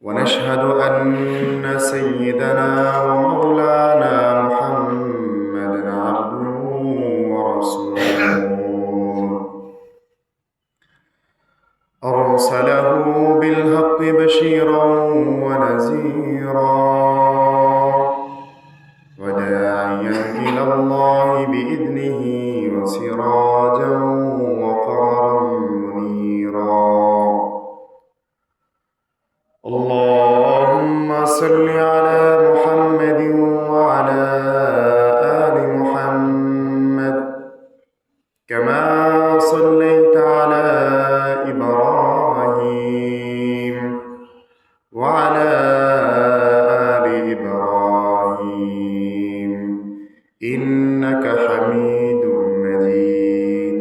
ونشهد أن سيدنا ومولانا محمدا عبده ورسوله أرسله بالحق بشيرا ونذيرا وداعيا إلى الله بإذنه وسراجا وقمرا منيرا اللهم صل على محمد وعلى آل محمد كما صليت على إبراهيم وعلى آل إبراهيم إنك حميد مجيد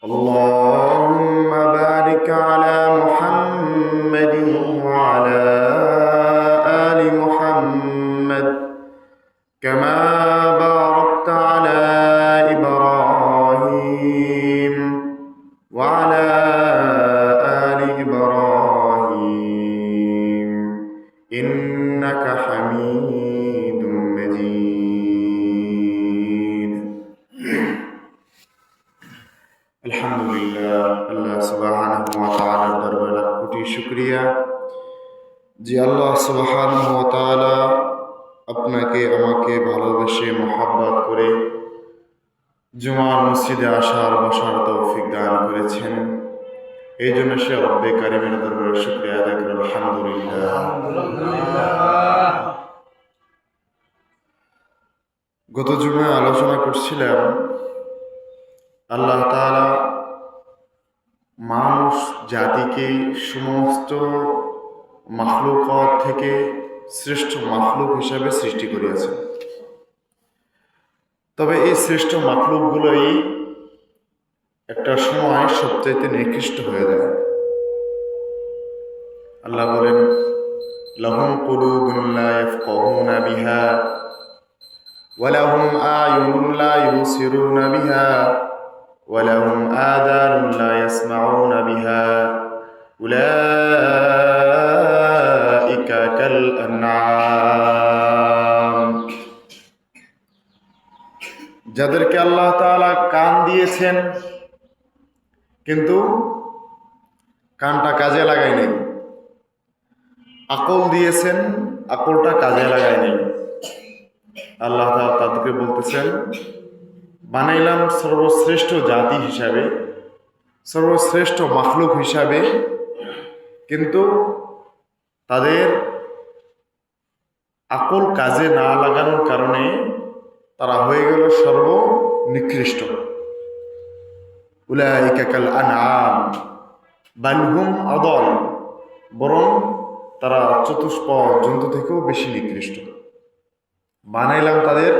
اللهم بارك على محمد وعلى آل محمد كما باركت على إبراهيم وعلى آل إبراهيم إنك حميد مجيد আলহামদুলিল্লাহ আল্লাহ সুবহানাহু ওয়া তাআলার দরবারে কোটি শুকরিয়া যে আল্লাহ সুবহানাহু ওয়া তাআলা আপনাকে আমাকে ভালোবেসে মহব্বত করে জুমার মসজিদে আসার বসার তৌফিক দান করেছেন। এই জন্য সে রব্বে কারিমের দরবারে শুকরিয়া আদায় করি। আলহামদুলিল্লাহ। গত জুমায় আলোচনা করছিলাম আল্লাহ তাআলা মানুষ জাতিকে সমস্ত মাখলুকাত থেকে শ্রেষ্ঠ মাখলুক হিসাবে সৃষ্টি করিয়াছেন। তবে এই শ্রেষ্ঠ মাখলুকগুলোই একটা সময় সবচাইতে নিকৃষ্ট হয়ে যায়। আল্লাহ বলেন, লাহুম কুলুবুন লা ইয়াফকাহুনা বিহা ওয়া লাহুম আ'য়ুনুন লা ইউবসিরুনা বিহা ওয়া লাহুম আযানুন লা ইয়াসমাউনা বিহা উলাইকা কাল আনআম। যাদেরকে আল্লাহ তাআলা কান দিয়েছেন কিন্তু কানটা কাজে লাগায় নাই, আকল দিয়েছেন আকলটা কাজে লাগায় নাই, আল্লাহ তাআলা তাদেরকে বলতেছেন বানাইলাম সর্বশ্রেষ্ঠ জাতি হিসাবে, সর্বশ্রেষ্ঠ মাখলুক হিসাবে, কিন্তু তাদের আকল কাজে না লাগানোর কারণে তারা হয়ে গেল সর্বনিকৃষ্ট। উলাইকা কাল আনআম বাল হুম আদল, বরং তারা চতুষ্পদ জন্তু থেকেও বেশি নিকৃষ্ট। বানাইলাম তাদের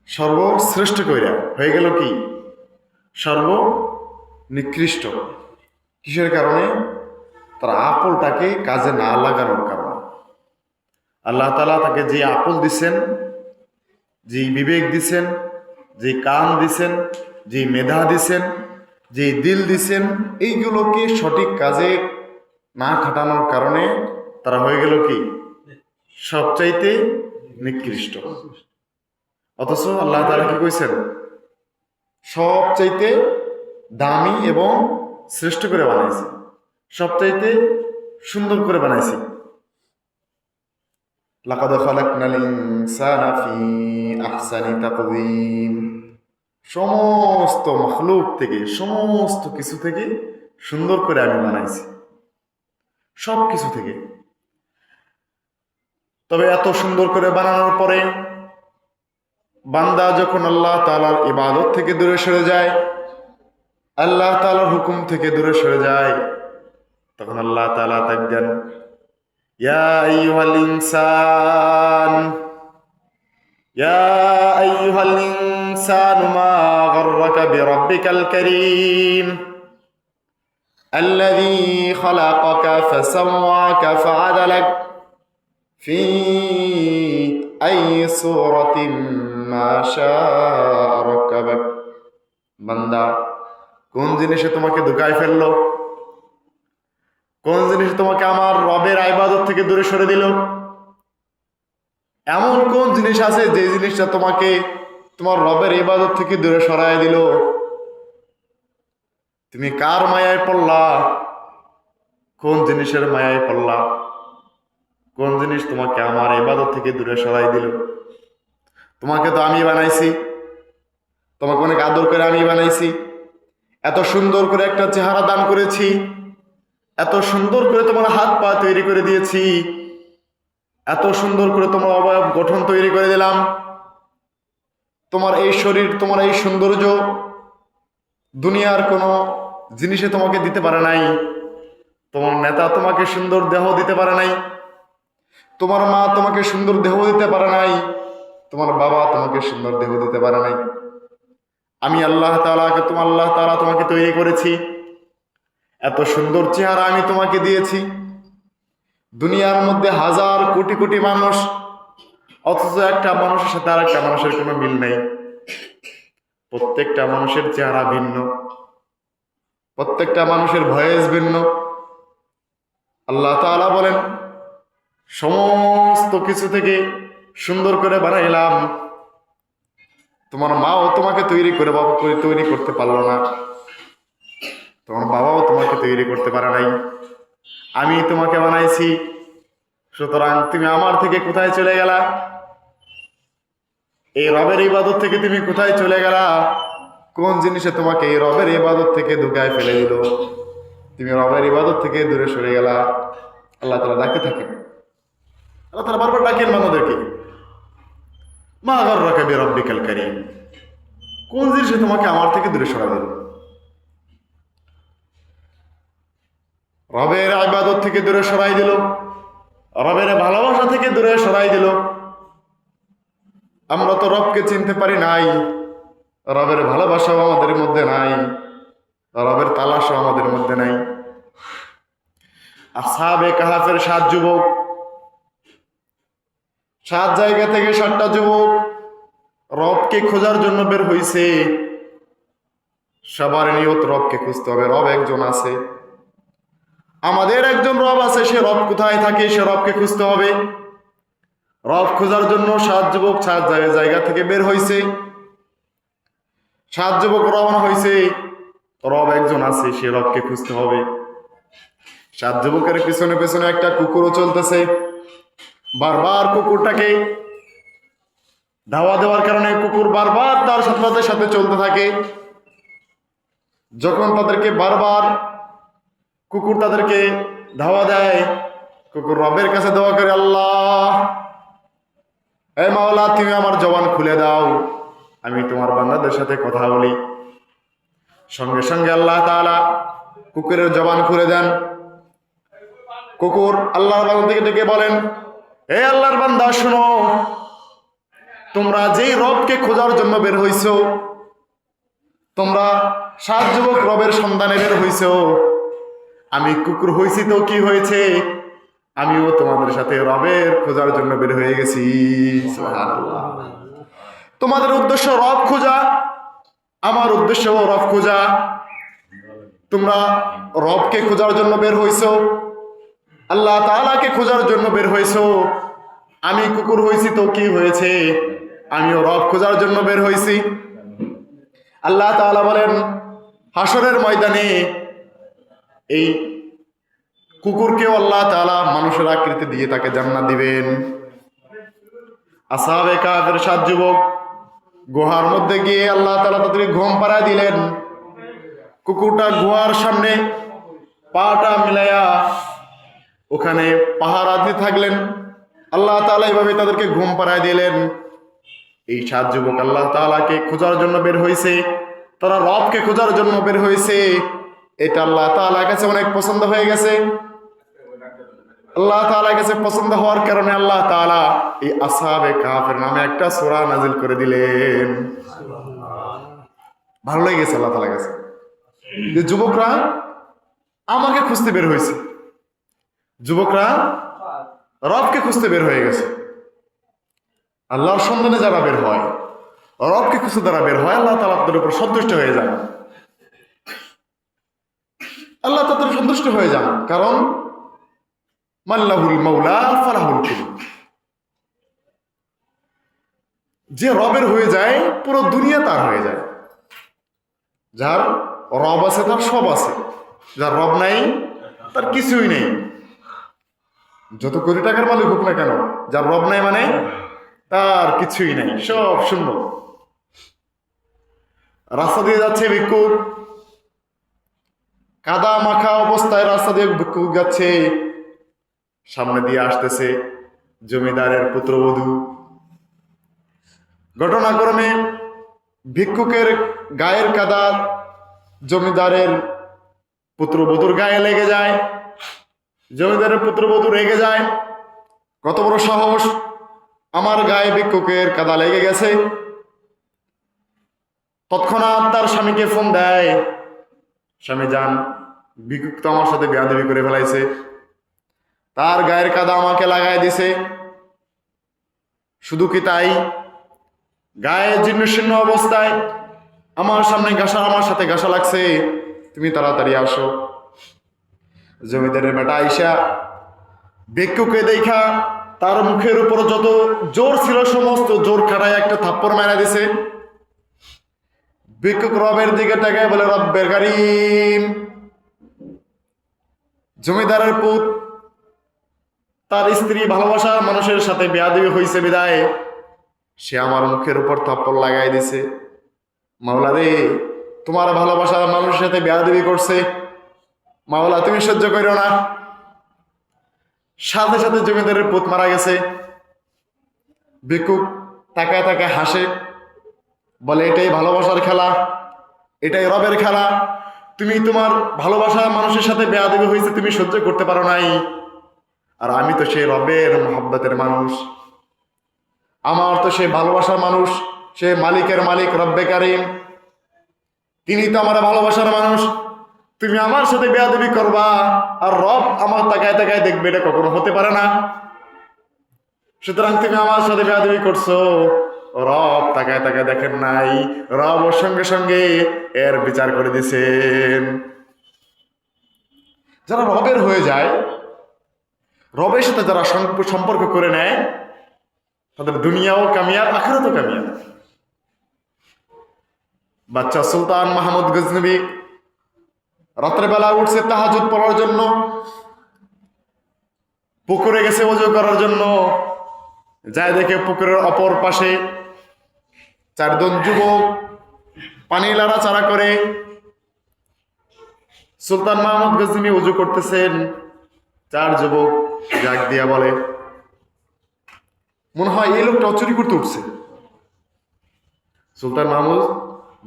সর্বশ্রেষ্ঠ কইরা, হয়ে গেল কি সর্বনিকৃষ্ট। কিসের কারণে? তারা আকলটাকে কাজে না লাগানোর কারণে। আল্লাহ তাআলা তাকে যে আকল দিছেন, যে বিবেক দিছেন, যে কান দিছেন, যে মেধা দিছেন, যে দিল দিছেন, এইগুলোকে সঠিক কাজে না খাটানোর কারণে তারা হয়ে গেল কি সবচাইতে নিকৃষ্ট। অথচ আল্লাহ তাআলা কি কইছেন? সবচাইতে দামি এবং শ্রেষ্ঠ করে বানাইছে, সবচাইতে সুন্দর করে বানাইছে। লাকাদ খালাকনাল ইনসানা ফি আহসানি তাকওয়িম। সমস্ত মাখলুক থেকে, সমস্ত কিছু থেকে সুন্দর করে আমি বানাইছি, সব কিছু থেকে। তবে এত সুন্দর করে বানানোর পরে বান্দা যখন আল্লাহ তাআলার ইবাদত থেকে দূরে সরে যায়, আল্লাহ তাআলার হুকুম থেকে দূরে সরে যায়, তখন আল্লাহ তাআলা তাকে দেন, ইয়া আইয়ুহাল ইনসান ইয়া আইয়ুহাল ইনসান মা গাররাকা বিরাব্বিকাল কারীম আল্লাযী খালাকাকা ফাসাওয়াকা ফাআদালাক ফি আইয়ি সূরাতিন মা শাআ রাকাবাক। বান্দা, কোন জিনিসে তোমাকে ধোঁকায় ফেললো? কোন জিনিস তোমাকে আমার রবের ইবাদত থেকে দূরে সরে দিল? এমন কোন জিনিস আছে যে জিনিসটা তোমাকে তোমার রবের ইবাদত থেকে দূরে সরায় দিল? তুমি কার মায়ায় পড়লা? কোন জিনিসের মায়ায় পড়লা? কোন জিনিস তোমাকে আমার ইবাদত থেকে দূরে সরাই দিল? তোমাকে তো আমি বানাইছি, তোমাকে অনেক আদর করে আমি বানাইছি, এত সুন্দর করে একটা চেহারা দান করেছি, এত সুন্দর করে তোমার হাত পা তৈরি করে দিয়েছি, এত সুন্দর করে তোমার অবয়ব গঠন তৈরি করে দিলাম। তোমার এই শরীর, তোমার এই সৌন্দর্য দুনিয়ার কোনো জিনিসে তোমাকে দিতে পারে নাই। তোমার নেতা তোমাকে সুন্দর দেহ দিতে পারে নাই, তোমার মা তোমাকে সুন্দর দেহ দিতে পারে নাই, তোমার বাবা তোমাকে সুন্দর দেহ দিতে পারে নাই। আমি আল্লাহ তাআলা তোমাকে তৈরি করেছি, এত সুন্দর চেহারা আমি তোমাকে দিয়েছি। দুনিয়ার মধ্যে হাজার কোটি কোটি মানুষ, অথচ একটা মানুষের সাথে আর একটা মানুষের কোনো মিল নেই। প্রত্যেকটা মানুষের চেহারা ভিন্ন, প্রত্যেকটা মানুষের ভয়েস ভিন্ন। আল্লাহ তাআলা বলেন, সমস্ত কিছু থেকে সুন্দর করে বানাইলাম। তোমার মাও তোমাকে তৈরি করতে পারলো না, তোমার বাবাও তোমাকে তৈরি করতে পারে নাই, আমি তোমাকে বানাইছি। সুতরাং তুমি আমার থেকে কোথায় চলে গেলা? এই রবের ইবাদত থেকে তুমি কোথায় চলে গেলা? কোন জিনিসে তোমাকে এই রবের ইবাদত থেকে ধোঁকায় ফেলে দিল? তুমি রবের ইবাদত থেকে দূরে সরে গেলা। আল্লাহ তাআলা ডাকতে থাকেন, আল্লাহ তাআলা বারবার ডাকেন বান্দাদেরকে, মা গাররাকা বিরাব্বিকাল কারীম, কোন জিনিসে তোমাকে আমার থেকে দূরে সরা দিল? রবের ইবাদত থেকে দূরে সরাই দিল, রবের ভালোবাসা থেকে দূরে সরাই দিল। আমরা তো রবকে চিনতে পারি নাই, রবের ভালোবাসাও আমাদের মধ্যে নাই, রবের তালাশও আমাদের মধ্যে নাই। আসহাবে কাহাফের 7 যুবক, 7 জায়গা থেকে 7টা যুবক রবকে খোঁজার জন্য বের হইছে। সবার নিয়ত রবকে খুঁজতে হবে, রব একজন আছে, আমাদের একজন রব আছে। সে রব কোথায় থাকে? সে রবকে খুঁজতে হবে। রব খোঁজার জন্য 7 যুবক 7 জায়গা থেকে বের হইছে। 7 যুবক রওনা হইছে, রব একজন আছে, সে রবকে খুঁজতে হবে। 7 যুবকের পিছনে পিছনে একটা কুকুরও চলতেছে। বারবার কুকুরটাকে ধাওয়া দেওয়ার কারণে কুকুর বারবার তার সাথে সাথে চলতে থাকে। যখন তাদেরকে বারবার কুকুর তাদেরকে ধাওয়া দেয়, কুকুর রবের কাছে দোয়া করে, আল্লাহ, হে মাওলা, তুমি আমার জবান খুলে দাও, আমি তোমার বান্দাদের সাথে কথা বলি। সঙ্গে সঙ্গে আল্লাহ তাআলা কুকুরের জবান খুলে দেন। কুকুর আল্লাহর বান্দা থেকে ডেকে বলেন, হে আল্লাহর বান্দা, শোনো, তোমরা যেই রবকে খোঁজার জন্য বের হইছো, তোমরা 7 যুবক রবের সন্ধানে বের হইছো, আমি কুকুর হইছি তো কি হয়েছে? আমিও তোমাদের সাথে রবের খোঁজার জন্য বের হয়ে গেছি। সুবহানাল্লাহ। তোমাদের উদ্দেশ্য রব খোঁজা, আমার উদ্দেশ্য রব খোঁজা। তোমরা রবকে খোঁজার জন্য বের হইছো, আল্লাহ তাআলাকে খোঁজার জন্য বের হইছো। আমি কুকুর হইছি তো কি হয়েছে? আমিও রব খোঁজার জন্য বের হইছি। আল্লাহ তাআলা বলেন, হাসরের ময়দানে এই কুকুরকেও আল্লাহ তাআলা মানুষের আকৃতি দিয়ে তাকে জান্নাত দিবেন। আসহাবে কাহফের 7 যুবক গুহার মধ্যে গিয়ে আল্লাহ তাআলা তাদেরকে ঘুম পাড়ায় দিলেন। কুকুরটা গুহার সামনে পাটা মিলাইয়া ওখানে পাহারা দিতে থাকলেন। আল্লাহ তাআলা এইভাবে তাদেরকে ঘুম পাড়ায় দিলেন। এই 7 যুবক আল্লাহ তাআলাকে খোঁজার জন্য বের হয়েছে, তারা রবকে খোঁজার জন্য বের হয়েছে। এটা আল্লাহ তাআলার কাছে অনেক পছন্দ হয়ে গেছে। আল্লাহ তাআলার কাছে পছন্দ হওয়ার কারণে আল্লাহ তাআলা এই আসহাবে কাহফের নামে একটা সূরা নাজিল করে দিলেন। ভালো লেগে গেছে আল্লাহ তাআলার কাছে যে যুবকরা আমাকে খুঁজতে বের হয়েছে, যুবকরা রবকে খুঁজতে বের হয়ে গেছে। আল্লাহর সন্ধানে যারা বের হয়, রবকে খুঁজতে যারা বের হয়, আল্লাহ তাআলা তাদের উপর সন্তুষ্ট হয়ে যায়। আল্লাহ তাদের সন্তুষ্ট হয়ে যান, কারণ মাল্লাহুল মাওলা ফালাহুল কুল। যে রবের হয়ে যায় পুরো দুনিয়া তার হয়ে যায়। যার রব আছে তার সব আছে, যার রব নাই তার কিছুই নেই। যত কোটি টাকার মালিক হোক না কেন, যার রব নাই মানে তার কিছুই নাই, সব শূন্য। রাস্তা দিয়ে যাচ্ছে ভিক্ষুক, কাদা মাখা অবস্থায় রাস্তা দিয়ে ভিক্ষুক যাচ্ছে, সামনে দিয়ে আসতেছে জমিদারের পুত্রবধূ। ঘটনাক্রমে ভিক্ষুকের গায়ের কাদা জমিদারের পুত্রবধূর গায়ে লেগে যায়। জমিদারের পুত্রবধূ রেগে যায়, কত বড় সাহস, আমার গায়ে ভিক্ষুকের কাদা লেগে গেছে। তৎক্ষণাৎ তার স্বামীকে ফোন দেয়, স্বামী যান, ভিক্ষুক তো আমার সাথে বেয়াদবি করে ফেলাইছে, তার গায়ের কাদা আমাকে লাগাই দিছে। শুধু কি তাই, গায়ে জীর্ণশীর্ণ অবস্থায় আমার সামনে আমার সাথে ঘাসা লাগছে, তুমি তাড়াতাড়ি আসো। জমিদারের বেটা আইসা ভিক্ষুকে দেখা তার মুখের উপর যত জোর ছিল সমস্ত জোর খাটায় একটা থাপ্পড় মারা দিছে। ভিক্ষুক রবের দিকে তাকায় বলে, রব্বের কারীম। জমিদারের পুত তার স্ত্রী ভালোবাসা মানুষের সাথে বেয়াদবি হয়েছে বিদায় সে আমার মুখের উপর থাপ্পড় লাগাই দিছে। মাওলা রে, তোমার ভালোবাসার মানুষের সাথে বেয়াদবি করছে, মাওলা তুমি সহ্য করো না। সাথে সাথে জমিদারের পুত মারা গেছে। ভিক্ষুক তাকায় তাকায় হাসে, বলে এটাই ভালোবাসার খেলা, এটাই রবের খেলা। তুমি তোমার ভালোবাসার মানুষের সাথে বেয়াদবি হয়েছে, তুমি সহ্য করতে পারো নাই, আর আমি তো সেই রবের মহব্বতের মানুষ, আমার তো সে ভালোবাসার মানুষ, সে মালিকের মালিক রব্বে কারীম, তিনি তো আমার ভালোবাসার মানুষ। তুমি আমার সাথে বেয়াদবি করবা আর রব আমার তাকায় তাকায় দেখবে, এটা কখনো হতে পারে না। সুতরাং তুমি আমার সাথে বেয়াদবি করছো, রব তাকায় তাকায় দেখেন নাই, রব ওর সঙ্গে সঙ্গে এর বিচার করে দিছেন। যারা রবের হয়ে যায়, রবের সাথে যারা সম্পর্ক করে নেয়, তাদের দুনিয়াও কামিয়াব, আখিরাতও কামিয়াব। বাচ্চা সুলতান মাহমুদ গজনবী রাত্রেবেলা উঠছে তাহাজ্জুদ পড়ার জন্য, পুকুরে গেছে ওযু করার জন্য, যায় দেখে পুকুরের অপর পাশে চারজন যুবক পানি লাড়াচাড়া করে। সুলতান মাহমুদ গজনবী ওযু করতেছেন, চার যুবক ডাক দিয়া বলে, মনে হয় এই লোকটা চুরি করতে উঠছে। সুলতান মাহমুদ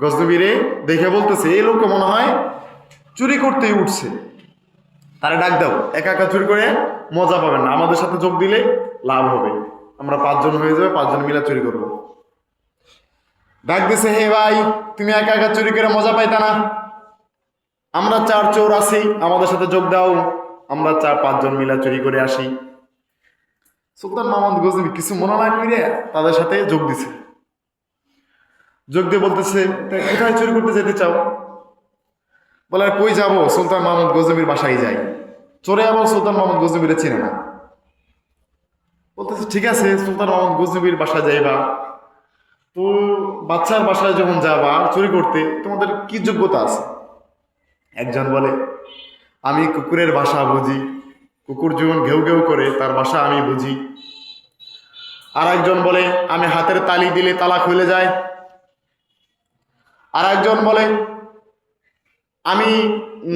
গজনবীরে দেখে বলতেছে, এই লোকটা মনে হয় চুরি করতেই উঠছে, তারা ডাক দাও, একা একা চুরি করে মজা পাবেন না, আমাদের সাথে যোগ দিলে লাভ হবে, আমরা 5 জন হয়ে যাবে, 5 জন মিলে চুরি করব। ডাক দিছে, হে ভাই, তুমি একা একা চুরি করে মজা পাইতা না, আমরা 4 চোর আছি, আমাদের সাথে যোগ দাও, আমরা 4-5 জন মিলে চুরি করে আসি। সুলতান মাহমুদ গজনবী কিছু মনে না করে তাদের সাথে যোগ দিছে। যোগ দিয়ে বলতেছে, কোথায় চুরি করতে যেতে চাও? বলে, আর কই যাবো, সুলতান মাহমুদ গজনবীর বাসায় যাই। চোরে আবার সুলতান মাহমুদ গজনবীরে চিনে না। বলতেছে, ঠিক আছে, সুলতান মাহমুদ গজনবীর বাসায় যাইবা, তো বাচ্চার বাসায় যখন যাবা চুরি করতে, তোমাদের কি যোগ্যতা আছে? একজন বলে, আমি কুকুরের ভাষা বুঝি, কুকুর যখন ঘেউ ঘেউ করে তার ভাষা আমি বুঝি। আর একজন বলে, আমি হাতের তালি দিলে তালা খুলে যায়। আর একজন বলে, আমি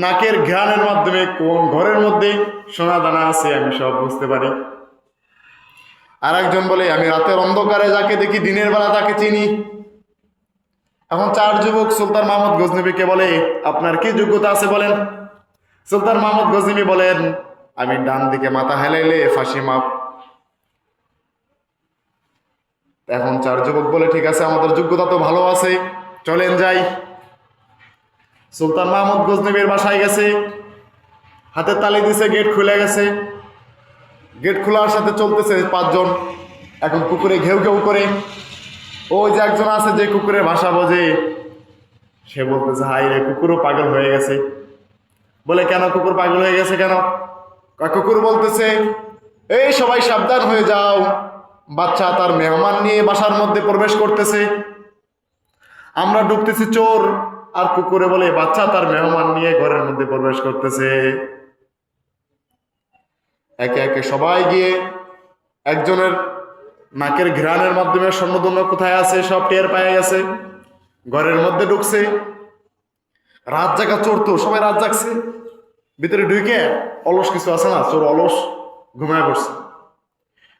নাকের ঘ্রাণের মাধ্যমে কোন ঘরের মধ্যে সোনা দানা আছে আমি সব বুঝতে পারি। আর একজন বলে, আমি রাতের অন্ধকারে যাকে দেখি দিনের বেলা তাকে চিনি। এখন 4 যুবক সুলতান মাহমুদ গজনবীকে বলে, আপনার কি যোগ্যতা আছে বলেন? সুলতান মাহমুদ গজনবী বলেন, আমি ডান দিকে মাথা হেলাইলে ফাঁসি মাপ। এখন 4 যুবক বলে, ঠিক আছে, আমাদের যোগ্যতা তো ভালো আছে, চলেন যাই। সুলতান মাহমুদ গজনবীর বাসায় গেছে, হাতে তালি দিছে, গেট খুলে গেছে। গেট খোলার সাথে চলতেছে 5 জন, এখন কুকুরে ঘেউ ঘেউ করে। ওই যে একজন আছে যে কুকুরের ভাষা বোঝে, সে বলতেছে, হাই রে, কুকুরও পাগল হয়ে গেছে। বলে কেন কুকুর পাগল হয়ে গেছে কেন? কুকুর বলতেছে, এই সবাই সাবধান হয়ে যাও, বাচ্চা তার মেহমান নিয়ে বাসার মধ্যে প্রবেশ করতেছে, আমরা ঢুকতেছি চোর। আর কুকুরে বলে বাচ্চা তার মেহমান নিয়ে ঘরের মধ্যে প্রবেশ করতেছে। একে একে সবাই গিয়ে একজনের নাকের ঘ্রাণের মাধ্যমে স্বর্ণদন্য কোথায় আছে সব টের পায়ে গেছে, ঘরের মধ্যে ঢুকছে। রাত জাগা চোর তো, সবাই রাত জাগছে, ভিতরে ঢুকে অলস কিছু আছে না, চোর অলস ঘুমায় পড়ছে।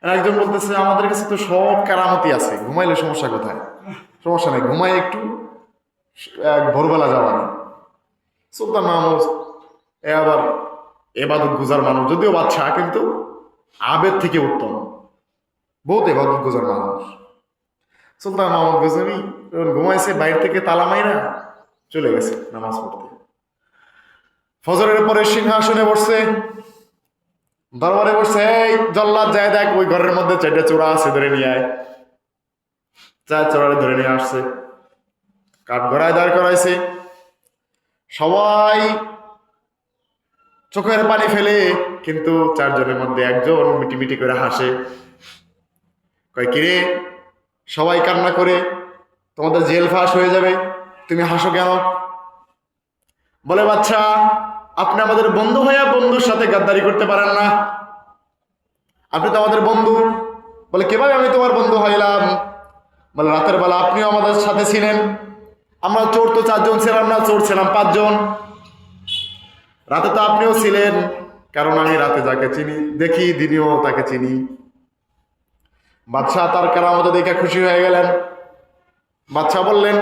একজন বলতেছে আমাদের কাছে তো সব কারামতি আছে, ঘুমাইলে সমস্যা কোথায়? সমস্যা নেই, ঘুমাই একটু, ভোরবেলা যাওয়া নেই। সুলতান মাহমুদ এ আবার এবাদত গুজার মানুষ, যদিও বাচ্চা কিন্তু আবেদ থেকে উত্তম, বহুত এবাদত গুজার মানুষ। সুলতান মাহমুদ গজনবী ঘুমাইছে, বাইরে থেকে তালা মাইরা চলে গেছে নামাজ পড়তে। ফজরের পরে সিংহাসনে বসছে, দরবারে বসছে, এই জল্লাদ যায় দেখ ওই ঘরের মধ্যে 4টা চোরা আছে, ধরে নিয়ে আয়। 4 চোরারে ধরে নিয়ে আসছে, কাঠ গড়ায় দাঁড় করাইছে। সবাই চোখের পানি ফেলে, কিন্তু 4 জনের মধ্যে একজন মিটিমিটি করে হাসে। কয় কিরে, সবাই কান্না করে তোমাদের জেল ফাঁস হয়ে যাবে, তুমি হাসো কেন? বলে বাচ্চা, আপনি আমাদের বন্ধু হইয়া বন্ধুর সাথে গাদ্দারি করতে পারেন না, আপনি তো আমাদের বন্ধু। বলে কিভাবে আমি তোমার বন্ধু হইলাম? বলে রাতের বেলা আপনিও আমাদের সাথে ছিলেন, আমরা চোর তো 4 জন ছিলাম না, চোর ছিলাম 5 জন। রাতে তো আপনিও ছিলেন, কারণ আমি রাতে যাকে চিনি দেখি, দিনেও তাকে চিনি। বাদশাহ তার কেরামত দেখে খুশি হয়ে গেলেন। বাদশাহ বললেন,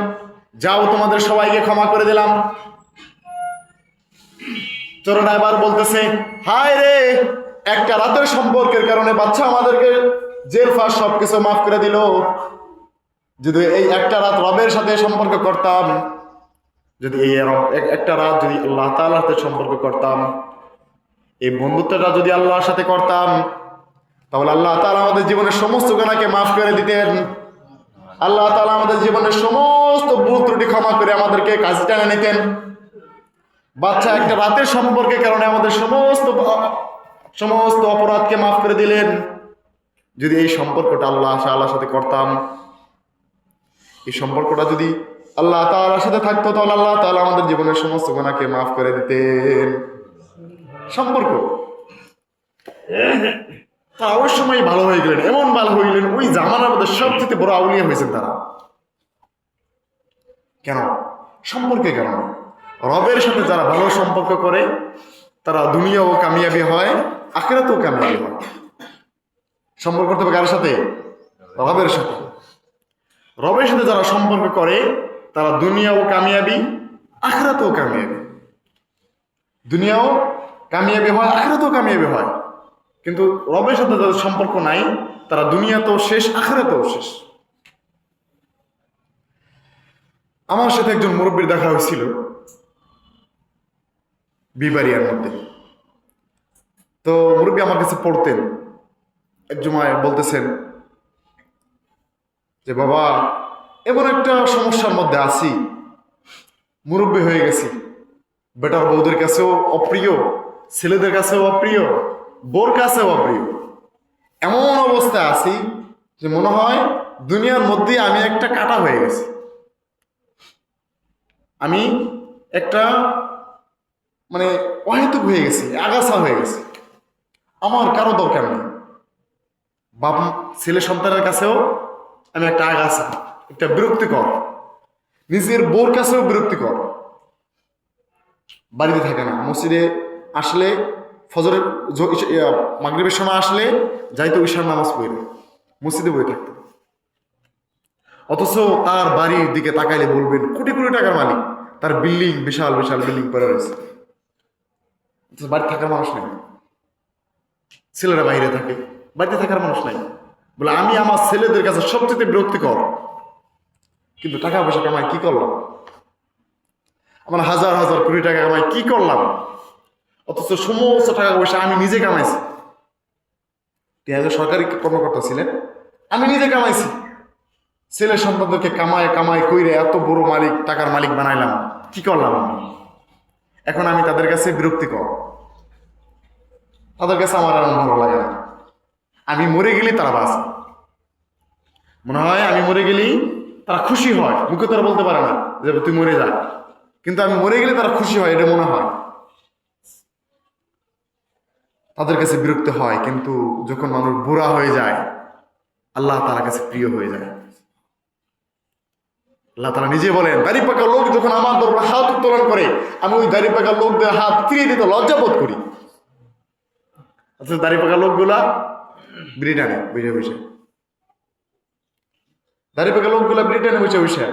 যাও তোমাদের সবাইকে ক্ষমা করে দিলাম। চোরটা এবার বলতেছে, হায় রে, একটা রাতের সম্পর্কের কারণে বাদশাহ আমাদেরকে জেল ফাঁস সবকিছু মাফ করে দিল। যদি এই একটা রাত রবের সাথে সম্পর্ক করতাম, যদি এই একটা রাত যদি আল্লাহ তাআলার সাথে সম্পর্ক করতাম, এই বন্ধুত্বটা যদি আল্লাহর সাথে করতাম, তাহলে আল্লাহ তাআলা আমাদের জীবনের সমস্ত গুনাহকে মাফ করে দিতেন। আল্লাহ তাআলা আমাদের জীবনের সমস্ত ভুল ত্রুটি ক্ষমা করে আমাদেরকে কাছে টেনে নিতেন। বাচ্চা একটা রাতের সম্পর্কের কারণে আমাদের সমস্ত অপরাধকে মাফ করে দিলেন। যদি এই সম্পর্কটা আল্লাহর সাথে করতাম, এই সম্পর্কটা যদি আল্লাহ তাআলার সাথে থাকতো, তাহলে আল্লাহ তাআলা আমাদের জীবনের সমস্ত গুনাহকে মাফ করে দিতেন। সম্পর্ক তারা ওই সময় ভালো হয়ে গেলেন, এমন ভালো হয়ে গেলেন, ওই জামানার মধ্যে সবচেয়ে বড় আউলিয়া হয়েছেন তারা। কেন? সম্পর্কের কারণে। রবের সাথে যারা ভালো সম্পর্ক করে, তারা দুনিয়াও কামিয়াবি হয়, আখিরাতেও কামিয়াবি হয়। সম্পর্ক করতে হবে কার সাথে? রবের সাথে। রবের সাথে যারা সম্পর্ক করে, তারা দুনিয়াও কামিয়াবি, আখিরাতেও কামিয়াবি। দুনিয়াও কামিয়াবি হয়, আখিরাতেও কামিয়াবি হয়। কিন্তু রবের সাথে যাদের সম্পর্ক নাই, তারা দুনিয়াতেও শেষ, আখিরাতেও শেষ। আমার সাথে একজন মুরব্বীর দেখা হয়েছিল বিবারিয়ার মধ্যে। তো মুরব্বী আমার কাছে পড়তেন, এক জুমায় বলতেছেন যে বাবা, এমন একটা সমস্যার মধ্যে আছি, মুরব্বী হয়ে গেছি, বেটার বউদের কাছেও অপ্রিয়, ছেলেদের কাছেও অপ্রিয়, বোর কাছেও অপ্রিয়। এমন অবস্থায় আছি যে মনে হয় দুনিয়ার মধ্যে আমি একটা কাটা হয়ে গেছি, আমি একটা মানে অহেতুক হয়ে গেছি, আগাছা হয়ে গেছি। আমার কারো দরকার নেই, বাপ ছেলে সন্তানের কাছেও আমি একটা আগাছা, একটা বিরক্তিকর, নিজের বোর কাছেও বিরক্তিকর। বাড়িতে থাকে না, মসজিদে আসলে ফজরের মাগরিবের সময় আসলে যাইতো ঈশার নামাজ পড়ে, মসজিদে বই থাকতো। অথচ তার বাড়ির দিকে তাকাইলে বলবেন কোটি কোটি টাকার মালিক, তার বিল্ডিং বিশাল বিশাল বিল্ডিং করে রয়েছে, বাড়ি থাকার মানুষ নেই। ছেলেরা বাইরে থাকে, বাড়িতে থাকার মানুষ নাই। বলে আমি আমার ছেলেদের কাছে সবচেয়ে বিরক্তিকর, কিন্তু টাকা পয়সা কামাই কি করলাম, আমার হাজার হাজার কোটি টাকা কামাই কি করলাম, অথচ সমস্ত টাকা পয়সা আমি নিজে কামাইছি। সরকারি কর্মকর্তা ছিলেন, আমি নিজে কামাইছি। ছেলে সন্তানদেরকে কামায় কামাই কইরে এত বড় মালিক, টাকার মালিক বানাইলাম, কি করলাম আমি? এখন আমি তাদের কাছে বিরক্তিকর, তাদের কাছে আমার আর ভালো লাগে না। আমি মরে গেলে তারা বাঁচে, মনে হয় আমি মরে গেলেই তারা খুশি হয়, মুখে তারা বলতে পারে না যে তুই মরে যা, কিন্তু আমি মরে গেলে তারা খুশি হয়, এটা মনে হয়। তাদের কাছে বিরক্ত হয়, কিন্তু যখন মানুষ বুড়া হয়ে যায় আল্লাহ তাআলার কাছে প্রিয় হয়ে যায়। আল্লাহ তাআলা নিজে বলেন, দাড়ি পাকা লোক যখন আমার দরবারে হাত উত্তোলন করে আমি ওই দাড়ি পাকা লোকদের হাত ফিরিয়ে দিতে লজ্জা বোধ করি। অথচ দাড়ি পাকা লোকগুলা ব্রিটেনে বসে বসে, দাড়ি পাকা লোকগুলা ব্রিটেনে বসে বসে,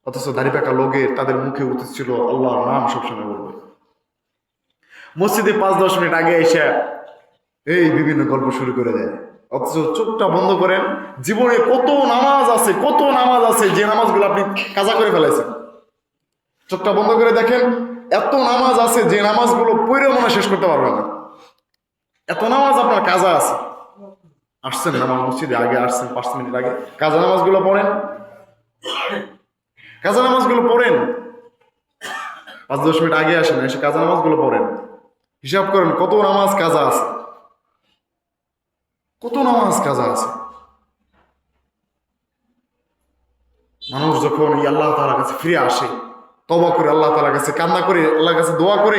অথচ দাড়ি পাকা লোকের তাদের মুখে উচিত ছিল আল্লাহর নাম সবসময় বলবে। মসজিদে 5-10 মিনিট আগে এসে এই বিভিন্ন গল্প শুরু করে দেয়, অথচ চোখটা বন্ধ করেন, জীবনে কত নামাজ আছে, কত নামাজ আছে যে নামাজগুলো আপনি কাজা করে ফেলেছেন। চোখটা বন্ধ করে দেখেন, এত নামাজ আছে যে নামাজগুলো পড়ে মনে শেষ করতে পারবেন না, এত নামাজ আপনার কাজা আছে। আসছেন নামাজ মসজিদে, আগে আসছেন 5 মিনিট আগে, কাজা নামাজগুলো পড়েন, কাজা নামাজগুলো পড়েন। 5-10 মিনিট আগে আসেন, এসে কাজা নামাজগুলো পড়েন, হিসাব করেন কত নামাজ কাজা আছে, কত নামাজ কাজা আছে। মানুষ যখন এই আল্লাহ তাআলার কাছে ফিরে আসে, তওবা করে আল্লাহ তাআলার কাছে কান্না করে, আল্লাহর কাছে দোয়া করে,